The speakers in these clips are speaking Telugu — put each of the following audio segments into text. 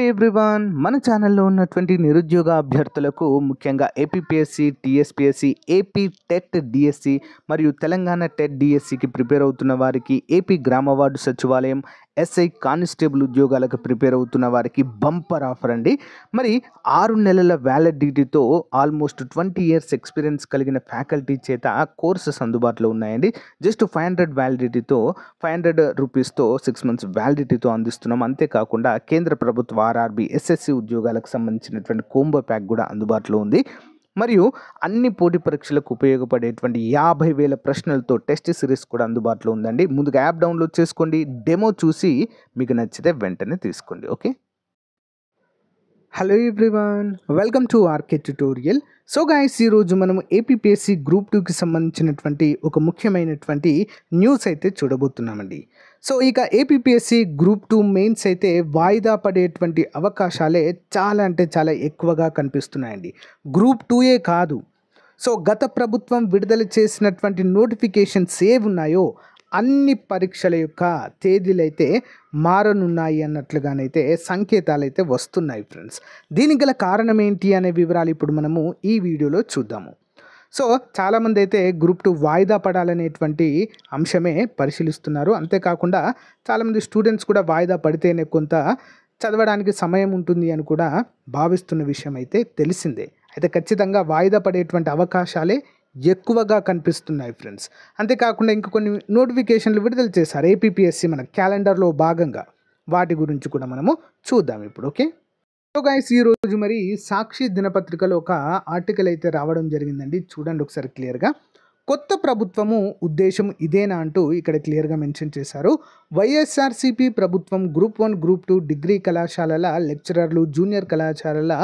ఎవ్రీవన్, మన ఛానల్లో ఉన్నటువంటి నిరుద్యోగ అభ్యర్థులకు ముఖ్యంగా APPSC, TSPSC, AP TET DSC మరియు తెలంగాణ టెట్ డిఎస్సికి ప్రిపేర్ అవుతున్న వారికి, ఏపీ గ్రామ వార్డు సచివాలయం, ఎస్ఐ కానిస్టేబుల్ ఉద్యోగాలకు ప్రిపేర్ అవుతున్న వారికి బంపర్ ఆఫర్ అండి. మరి 6 నెలల వ్యాలిడిటీతో ఆల్మోస్ట్ 20 ఇయర్స్ ఎక్స్పీరియన్స్ కలిగిన ఫ్యాకల్టీ చేత కోర్సెస్ అందుబాటులో ఉన్నాయండి. జస్ట్ 500 వ్యాలిడిటీతో 500 రూపీస్తో 6 మంత్స్ వ్యాలిడిటీతో అందిస్తున్నాం. అంతేకాకుండా కేంద్ర ప్రభుత్వ ఆర్ఆర్బి, ఎస్ఎస్సి ఉద్యోగాలకు సంబంధించినటువంటి కోంబో ప్యాక్ కూడా అందుబాటులో ఉంది. మరియు అన్ని పోటీ పరీక్షలకు ఉపయోగపడేటువంటి 50,000 ప్రశ్నలతో టెస్ట్ సిరీస్ కూడా అందుబాటులో ఉందండి. ముందుగా యాప్ డౌన్లోడ్ చేసుకోండి, డెమో చూసి మీకు నచ్చితే వెంటనే తీసుకోండి. Okay, hello everyone, welcome to RK tutorial. So guys, ఈరోజు మనం ఏపీపీఎస్సి గ్రూప్ 2కి సంబంధించినటువంటి ఒక ముఖ్యమైనటువంటి న్యూస్ అయితే చూడబోతున్నామండి. సో ఇక ఏపీపీఎస్సి గ్రూప్ 2 మెయిన్స్ అయితే వాయిదా పడేటువంటి అవకాశాలే చాలా అంటే చాలా ఎక్కువగా కనిపిస్తున్నాయండి. గ్రూప్ 2ఏ కాదు, సో గత ప్రభుత్వం విడుదల చేసినటువంటి నోటిఫికేషన్స్ ఏవున్నాయో అన్ని పరీక్షల యొక్క తేదీలు అయితే మారనున్నాయి అన్నట్లుగానైతే సంకేతాలు అయితే వస్తున్నాయి ఫ్రెండ్స్. దీనికి గల కారణం ఏంటి అనే వివరాలు ఇప్పుడు మనము ఈ వీడియోలో చూద్దాము. సో చాలామంది అయితే గ్రూప్ 2 వాయిదా పడాలనేటువంటి అంశమే పరిశీలిస్తున్నారు. అంతేకాకుండా చాలామంది స్టూడెంట్స్ కూడా వాయిదా పడితేనే కొంత చదవడానికి సమయం ఉంటుంది అని కూడా భావిస్తున్న విషయం అయితే తెలిసిందే. అయితే ఖచ్చితంగా వాయిదా పడేటువంటి అవకాశాలే ఎక్కువగా కనిపిస్తున్నాయి ఫ్రెండ్స్. అంతేకాకుండా ఇంకా కొన్ని నోటిఫికేషన్లు విడుదల చేశారు ఏపీపీఎస్సి మన క్యాలెండర్లో భాగంగా. వాటి గురించి కూడా మనము చూద్దాం ఇప్పుడు. ఓకే, సో గైస్, ఈరోజు మరి సాక్షి దినపత్రికలో ఒక ఆర్టికల్ అయితే రావడం జరిగిందండి. చూడండి ఒకసారి క్లియర్గా. కొత్త ప్రభుత్వము ఉద్దేశం ఇదేనా అంటూ ఇక్కడ క్లియర్గా మెన్షన్ చేశారు. వైఎస్ఆర్సీపీ ప్రభుత్వం గ్రూప్ 1, గ్రూప్ 2 డిగ్రీ కళాశాలల లెక్చరర్లు, జూనియర్ కళాశాలల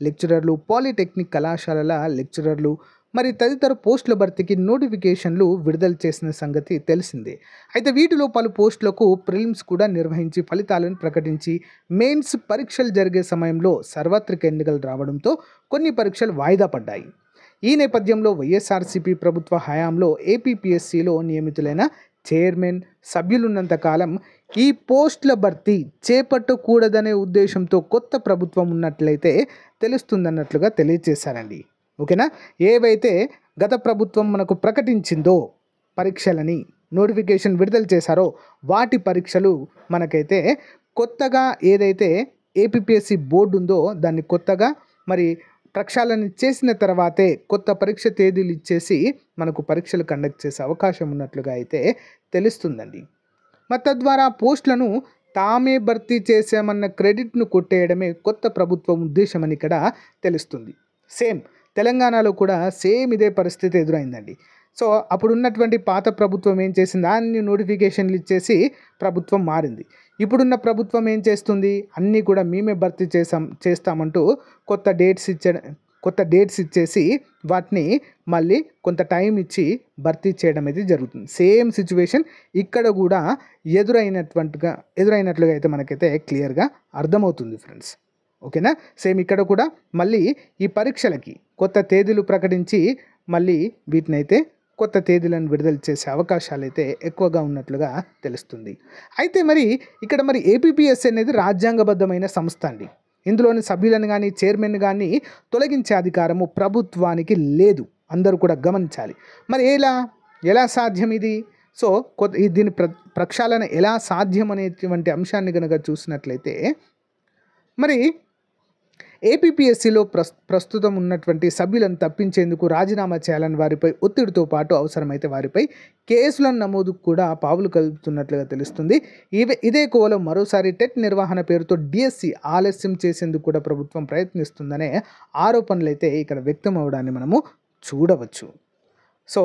లెక్చరర్లు, పాలిటెక్నిక్ కళాశాలల లెక్చరర్లు మరి తదితర పోస్టుల భర్తీకి నోటిఫికేషన్లు విడుదల చేసిన సంగతి తెలిసిందే. అయితే వీటిలో పలు పోస్టులకు ప్రిలిమ్స్ కూడా నిర్వహించి ఫలితాలను ప్రకటించి మెయిన్స్ పరీక్షలు జరిగే సమయంలో సార్వత్రిక ఎన్నికలు రావడంతో కొన్ని పరీక్షలు వాయిదా పడ్డాయి. ఈ నేపథ్యంలో వైఎస్ఆర్సీపీ ప్రభుత్వ హయాంలో ఏపీపీఎస్సిలో నియమితులైన చైర్మన్, సభ్యులున్నంత కాలం ఈ పోస్టుల భర్తీ చేపట్టకూడదనే ఉద్దేశంతో కొత్త ప్రభుత్వం ఉన్నట్లయితే తెలుస్తుందన్నట్లుగా తెలియజేశారండి. ఓకేనా, ఏవైతే గత ప్రభుత్వం మనకు ప్రకటించిందో పరీక్షలని నోటిఫికేషన్ విడుదల చేశారో వాటి పరీక్షలు మనకైతే కొత్తగా ఏదైతే ఏపీపీఎస్సి బోర్డు ఉందో దాన్ని కొత్తగా మరి ప్రక్షాళన చేసిన తర్వాతే కొత్త పరీక్ష తేదీలు ఇచ్చేసి మనకు పరీక్షలు కండక్ట్ చేసే అవకాశం ఉన్నట్లుగా అయితే తెలుస్తుందండి. మరి తద్వారా పోస్టులను తామే భర్తీ చేసామన్న క్రెడిట్ను కొట్టేయడమే కొత్త ప్రభుత్వం ఉద్దేశమని ఇక్కడ తెలుస్తుంది. సేమ్ తెలంగాణలో కూడా సేమ్ ఇదే పరిస్థితి ఎదురైందండి. సో అప్పుడు ఉన్నటువంటి పాత ప్రభుత్వం ఏం చేసింది, అన్ని నోటిఫికేషన్లు ఇచ్చేసి ప్రభుత్వం మారింది. ఇప్పుడున్న ప్రభుత్వం ఏం చేస్తుంది, అన్నీ కూడా మేమే భర్తీ చేస్తామంటూ కొత్త డేట్స్ ఇచ్చేసి వాటిని మళ్ళీ కొంత టైం ఇచ్చి భర్తీ చేయడం అయితే జరుగుతుంది. సేమ్ సిచ్యువేషన్ ఇక్కడ కూడా ఎదురైనట్లుగా అయితే మనకైతే క్లియర్గా అర్థమవుతుంది ఫ్రెండ్స్. ఓకేనా, సేమ్ ఇక్కడ కూడా మళ్ళీ ఈ పరీక్షలకి కొత్త తేదీలు ప్రకటించి మళ్ళీ వీటినైతే కొత్త తేదీలను విడుదల చేసే అవకాశాలు అయితే ఎక్కువగా ఉన్నట్లుగా తెలుస్తుంది. అయితే మరి ఇక్కడ మరి ఏపీపీఎస్సి అనేది రాజ్యాంగబద్ధమైన సంస్థ అండి. ఇందులోని సభ్యులను కానీ చైర్మన్ కానీ తొలగించే అధికారము ప్రభుత్వానికి లేదు. అందరూ కూడా గమనించాలి. మరి ఎలా సాధ్యం ఇది? సో దీని ప్రక్షాళన ఎలా సాధ్యం అనేటువంటి అంశాన్ని కనుక చూసినట్లయితే మరి ఏపీపీఎస్సిలో ప్రస్తుతం ఉన్నటువంటి సభ్యులను తప్పించేందుకు రాజీనామా చేయాలని వారిపై ఒత్తిడితో పాటు అవసరమైతే వారిపై కేసులను నమోదు కూడా పావులు కలుపుతున్నట్లుగా తెలుస్తుంది. ఇదే కోవలో మరోసారి టెట్ నిర్వహణ పేరుతో డిఎస్సి ఆలస్యం చేసేందుకు కూడా ప్రభుత్వం ప్రయత్నిస్తుందనే ఆరోపణలు అయితే ఇక్కడ వ్యక్తం అవడాన్ని మనము చూడవచ్చు. సో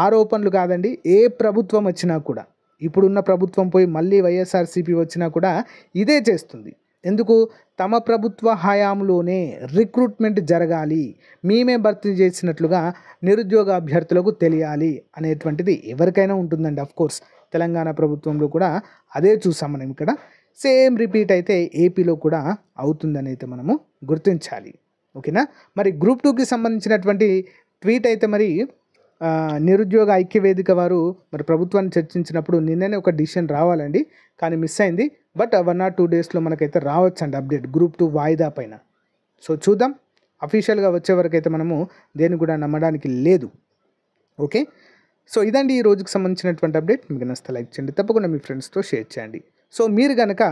ఆరోపణలు కాదండి, ఏ ప్రభుత్వం వచ్చినా కూడా, ఇప్పుడున్న ప్రభుత్వం పోయి మళ్ళీ వైఎస్ఆర్సీపీ వచ్చినా కూడా ఇదే చేస్తుంది. ఎందుకు? తమ ప్రభుత్వ హయాంలోనే రిక్రూట్మెంట్ జరగాలి, మేమే భర్తీ చేసినట్లుగా నిరుద్యోగ అభ్యర్థులకు తెలియాలి అనేటువంటిది ఎవరికైనా ఉంటుందండి. అఫ్కోర్స్ తెలంగాణ ప్రభుత్వంలో కూడా అదే చూసాం మనం. ఇక్కడ సేమ్ రిపీట్ అయితే ఏపీలో కూడా అవుతుందని అయితే మనము గుర్తించాలి. ఓకేనా, మరి గ్రూప్ 2కి సంబంధించినటువంటి ట్వీట్ అయితే మరి నిరుద్యోగ ఐక్యవేదిక వారు మరి ప్రభుత్వాన్ని చర్చించినప్పుడు నిన్ననే ఒక డిసిషన్ రావాలండి, కానీ మిస్ అయింది. బట్ 1 or 2 డేస్లో మనకైతే రావచ్చండి అప్డేట్ గ్రూప్ 2 వాయిదా పైన. సో చూద్దాం, అఫీషియల్గా వచ్చే వరకు అయితే మనము దేన్ని కూడా నమ్మడానికి లేదు. ఓకే, సో ఇదండి ఈ రోజుకి సంబంధించినటువంటి అప్డేట్. మీకు నచ్చితే లైక్ చేయండి, తప్పకుండా మీ ఫ్రెండ్స్తో షేర్ చేయండి. సో మీరు కనుక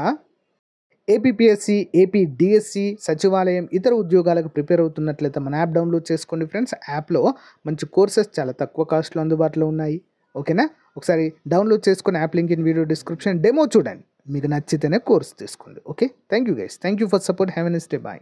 ఏపీపీఎస్సీ, ఏపీ డిఎస్సి, సచివాలయం, ఇతర ఉద్యోగాలకు ప్రిపేర్ అవుతున్నట్లయితే మన యాప్ డౌన్లోడ్ చేసుకోండి ఫ్రెండ్స్. యాప్లో మంచి కోర్సెస్ చాలా తక్కువ కాస్ట్లో అందుబాటులో ఉన్నాయి. ఓకేనా, ఒకసారి డౌన్లోడ్ చేసుకుని app link in video description, demo చూడండి, మీకు నచ్చితేనే కోర్స్ తీసుకోండి. Okay, thank you guys, thank you for support, have a nice day, bye.